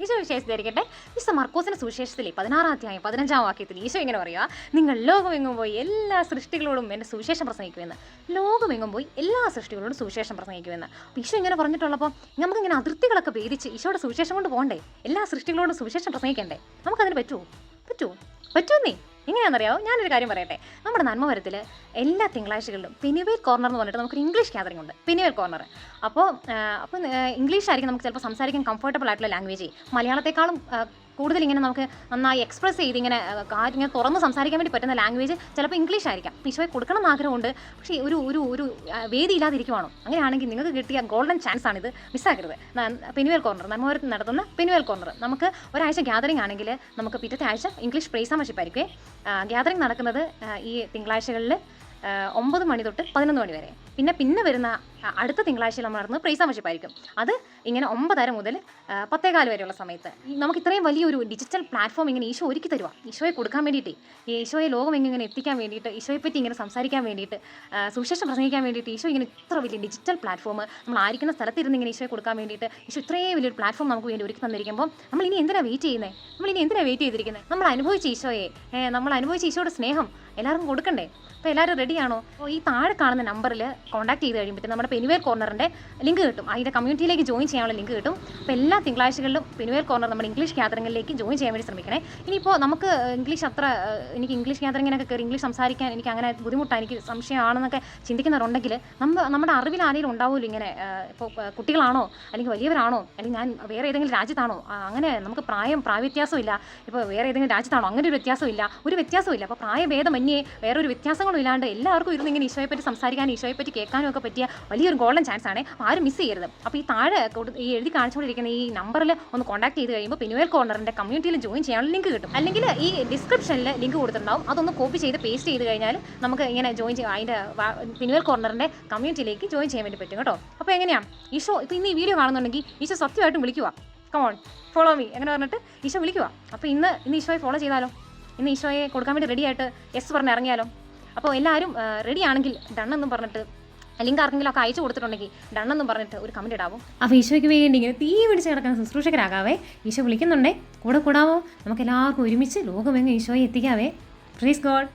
ഈശോ വിശേഷിച്ചിരിക്കട്ടെ. വിശുദ്ധ മർക്കോസിന്റെ സുവിശേഷത്തിൽ 16-ാം അധ്യായം 15-ാം വാക്യത്തിൽ ഈശോ ഇങ്ങനെ പറയുക, നിങ്ങൾ ലോകമെങ്ങും പോയി എല്ലാ സൃഷ്ടികളോടും എൻ്റെ സുവിശേഷം പ്രസംഗിക്കുമെന്ന്. ലോകമെങ്ങും പോയി എല്ലാ സൃഷ്ടികളോടും സുവിശേഷം പ്രസംഗിക്കുമെന്ന്. അപ്പോൾ ഈശോ ഇങ്ങനെ പറഞ്ഞിട്ടുള്ളപ്പോൾ നമുക്കിങ്ങനെ അതിർത്തികളൊക്കെ ഭേദിച്ച് ഈശോയുടെ സുവിശേഷം കൊണ്ട് പോകണ്ടേ? എല്ലാ സൃഷ്ടികളോടും സുവിശേഷം പ്രസംഗിക്കണ്ടേ? നമുക്കതിന് പറ്റുമെന്നേ. എങ്ങനെയാണെന്നറിയാമോ? ഞാനൊരു കാര്യം പറയട്ടെ. നമ്മുടെ നന്മമരത്തിൽ എല്ലാ തിങ്കളാഴ്ചകളിലും പെനിവേൽ കോർണർ എന്ന് പറഞ്ഞിട്ട് നമുക്കൊരു ഇംഗ്ലീഷ് ഗ്യാതറിംഗ് ഉണ്ട്. പെനിവേൽ കോർണർ. അപ്പോൾ ഇംഗ്ലീഷ് ആയിരിക്കും നമുക്ക് ചിലപ്പോൾ സംസാരിക്കാൻ കംഫർട്ടബിൾ ആയിട്ടുള്ള ലാംഗ്വേജ്. മലയാളത്തെക്കാളും കൂടുതൽ ഇങ്ങനെ നമുക്ക് നന്നായി എക്സ്പ്രസ് ചെയ്ത് ഇങ്ങനെ തുറന്ന് സംസാരിക്കാൻ വേണ്ടി പറ്റുന്ന ലാംഗ്വേജ് ചിലപ്പോൾ ഇംഗ്ലീഷ് ആയിരിക്കാം. ഈശോയെ കൊടുക്കണം എന്ന് ആഗ്രഹമുണ്ട്. പക്ഷേ ഒരു വേദി ഇല്ലാതിരിക്കുവാണോ? അങ്ങനെയാണെങ്കിൽ നിങ്ങൾക്ക് കിട്ടിയ ഗോൾഡൻ ചാൻസ് ആണിത്. മിസ്സാക്കരുത്. പെനിവേൽ കോർണർ, നന്മമരത്തിൽ നടത്തുന്ന പെനിവേൽ കോർണർ. നമുക്ക് ഒരാഴ്ച ഗ്യാതറിംഗ് ആണെങ്കിൽ നമുക്ക് പിറ്റത്തെ ആഴ്ച ഇംഗ്ലീഷ് പ്രൈസ് ആൻഡ് വർഷിപ്പ് ആയിരിക്കും. ഗ്യാതറിംഗ് നടക്കുന്നത് ഈ തിങ്കളാഴ്ചകളിൽ 9 മണി തൊട്ട് 11 മണി വരെ. പിന്നെ വരുന്ന അടുത്ത തിങ്കളാഴ്ചയിൽ നമ്മൾ നടത്തുന്നത് പ്രൈസ് ആൻഡ് വർഷിപ്പ് ആയിരിക്കും. അത് ഇങ്ങനെ 9:30 മുതൽ 10:15 വരെയുള്ള സമയത്ത്. നമുക്ക് ഇത്രയും വലിയൊരു ഡിജിറ്റൽ പ്ലാറ്റ്ഫോം ഇങ്ങനെ ഈശോ ഒരുക്കി തരുക. ഈശോയെ കൊടുക്കാൻ വേണ്ടിയിട്ട്, ഈശോയെ ലോകം ഇങ്ങനെ എത്തിക്കാൻ വേണ്ടിയിട്ട്, ഈശോയെപ്പറ്റി ഇങ്ങനെ സംസാരിക്കാൻ വേണ്ടിയിട്ട്, സുവിശേഷം പ്രസംഗിക്കാൻ വേണ്ടിയിട്ട് ഈശോ ഇങ്ങനെ ഇത്ര വലിയ ഡിജിറ്റൽ പ്ലാറ്റ്ഫോം നമ്മൾ ആയിരിക്കുന്ന സ്ഥലത്തിരുന്ന് ഇങ്ങനെ ഈശോയെ കൊടുക്കാൻ വേണ്ടിയിട്ട് ഈശോ ഇത്രയും വലിയൊരു പ്ലാറ്റ്ഫോം നമുക്ക് വേണ്ടി ഒരുക്കി തന്നിരിക്കുമ്പോൾ നമ്മൾ ഇനി എന്തിനാണ് വെയിറ്റ് ചെയ്തിരിക്കുന്നത്? നമ്മൾ അനുഭവിച്ച ഈശോയെ, നമ്മൾ അനുഭവിച്ച ഈശോയുടെ സ്നേഹം എല്ലാവർക്കും കൊടുക്കണ്ടേ? അപ്പോൾ എല്ലാവരും റെഡിയാണോ? ഈ താഴെ കാണുന്ന നമ്പറിൽ കോൺടാക്ട് ചെയ്ത് കഴിയുമ്പോഴത്തേക്കും നമ്മുടെ പെനിവേൽ കോർണറിൻ്റെ ലിങ്ക് കിട്ടും. അതിൻ്റെ കമ്മ്യൂണിറ്റിയിലേക്ക് ജോയിൻ ചെയ്യാനുള്ള ലിങ്ക് കിട്ടും. അപ്പോൾ എല്ലാ തിങ്കളാഴ്ചകളിലും പെനിവേൽ കോർണർ നമ്മുടെ ഇംഗ്ലീഷ് ഗ്യാതറിംഗിലേക്ക് ജോയിൻ ചെയ്യാൻ വേണ്ടി ശ്രമിക്കണേ. ഇനിയിപ്പോൾ നമുക്ക് എനിക്ക് ഇംഗ്ലീഷ് ഗ്യാതറിങ്ങിനൊക്കെ കയറി ഇംഗ്ലീഷ് സംസാരിക്കാൻ എനിക്ക് അങ്ങനെ ബുദ്ധിമുട്ടാണ്, എനിക്ക് സംശയമാണെന്നൊക്കെ ചിന്തിക്കുന്നവരുണ്ടെങ്കിൽ നമ്മുടെ അറിവിൽ ആരെങ്കിലും ഉണ്ടാവുമല്ലോ ഇങ്ങനെ. ഇപ്പോൾ കുട്ടികളാണോ, അല്ലെങ്കിൽ വലിയവരാണോ, അല്ലെങ്കിൽ ഞാൻ വേറെ ഏതെങ്കിലും രാജ്യത്താണോ, അങ്ങനെ നമുക്ക് പ്രായവ്യത്യാസമില്ല. ഇപ്പോൾ വേറെ ഏതെങ്കിലും രാജ്യത്താണോ, അങ്ങനെ ഒരു വ്യത്യാസമില്ല. അപ്പോൾ പ്രായഭേദമന്യേ വേറൊരു വ്യത്യാസങ്ങളും ഇല്ലാണ്ട് എല്ലാവർക്കും ഇരുന്ന് ഇങ്ങനെ ഈശോയെപ്പറ്റി സംസാരിക്കാനും ഈശോയെപ്പറ്റി കേൾക്കാനും ഒക്കെ പറ്റിയ വലിയൊരു ഗോൾഡൻ ചാൻസ് ആണ്. ആരും മിസ് ചെയ്യരുത്. അപ്പോൾ ഈ താഴെ ഈ എഴുതി കാണിച്ചുകൊണ്ടിരിക്കുന്ന ഈ നമ്പറിൽ ഒന്ന് കോൺടാക്ട് ചെയ്ത് കഴിയുമ്പോൾ പെനിവേൽ കോർണറിൻ്റെ കമ്മ്യൂണിറ്റിയിൽ ജോയിൻ ചെയ്യാനുള്ള ലിങ്ക് കിട്ടും. അല്ലെങ്കിൽ ഈ ഡിസ്ക്രിപ്ഷനിൽ ലിങ്ക് കൊടുത്തിട്ടുണ്ടാവും. അതൊന്ന് കോപ്പി ചെയ്ത് പേസ്റ്റ് ചെയ്ത് കഴിഞ്ഞാൽ നമുക്ക് ഇങ്ങനെ ജോയിൻ ചെയ്യാം. അതിൻ്റെ പെനിവേൽ കോർണറിൻ്റെ കമ്മ്യൂണിറ്റിയിലേക്ക് ജോയിൻ ചെയ്യാൻ വേണ്ടി പറ്റും കേട്ടോ. അപ്പോൾ എങ്ങനെയാണ് ഈശോ ഇപ്പോൾ ഇന്ന് ഈ വീഡിയോ കാണുന്നുണ്ടെങ്കിൽ ഈശോ സത്യമായിട്ടും വിളിക്കുക, കമോൺ ഫോളോ മീ എന്ന് പറഞ്ഞിട്ട് ഈശോ വിളിക്കുക. അപ്പോൾ ഇന്ന് ഈശോയെ ഫോളോ ചെയ്താലോ? ഇന്ന് ഈശോയെ കൊടുക്കാൻ വേണ്ടി റെഡി ആയിട്ട് യെസ് പറഞ്ഞ് ഇറങ്ങിയാലോ? അപ്പോൾ എല്ലാവരും റെഡി ആണെങ്കിൽ ഡണ്ണെന്നും പറഞ്ഞിട്ട്, ലിങ്ക് ആർക്കെങ്കിലും ഒക്കെ അയച്ചു കൊടുത്തിട്ടുണ്ടെങ്കിൽ ഡണ്ണെന്നും പറഞ്ഞിട്ട് ഒരു കമൻറ്റ് ഇടാവും. അപ്പോൾ ഈശോയ്ക്ക് വേണ്ടി ഇങ്ങനെ തീ പിടിച്ച് കിടക്കുന്ന ശുശ്രൂഷകരാകാവേ. ഈശോ വിളിക്കുന്നുണ്ടേ, കൂടാവോ? നമുക്ക് എല്ലാവർക്കും ഒരുമിച്ച് ലോകമെങ്ങും ഈശോയെ എത്തിക്കാവേ. Praise God.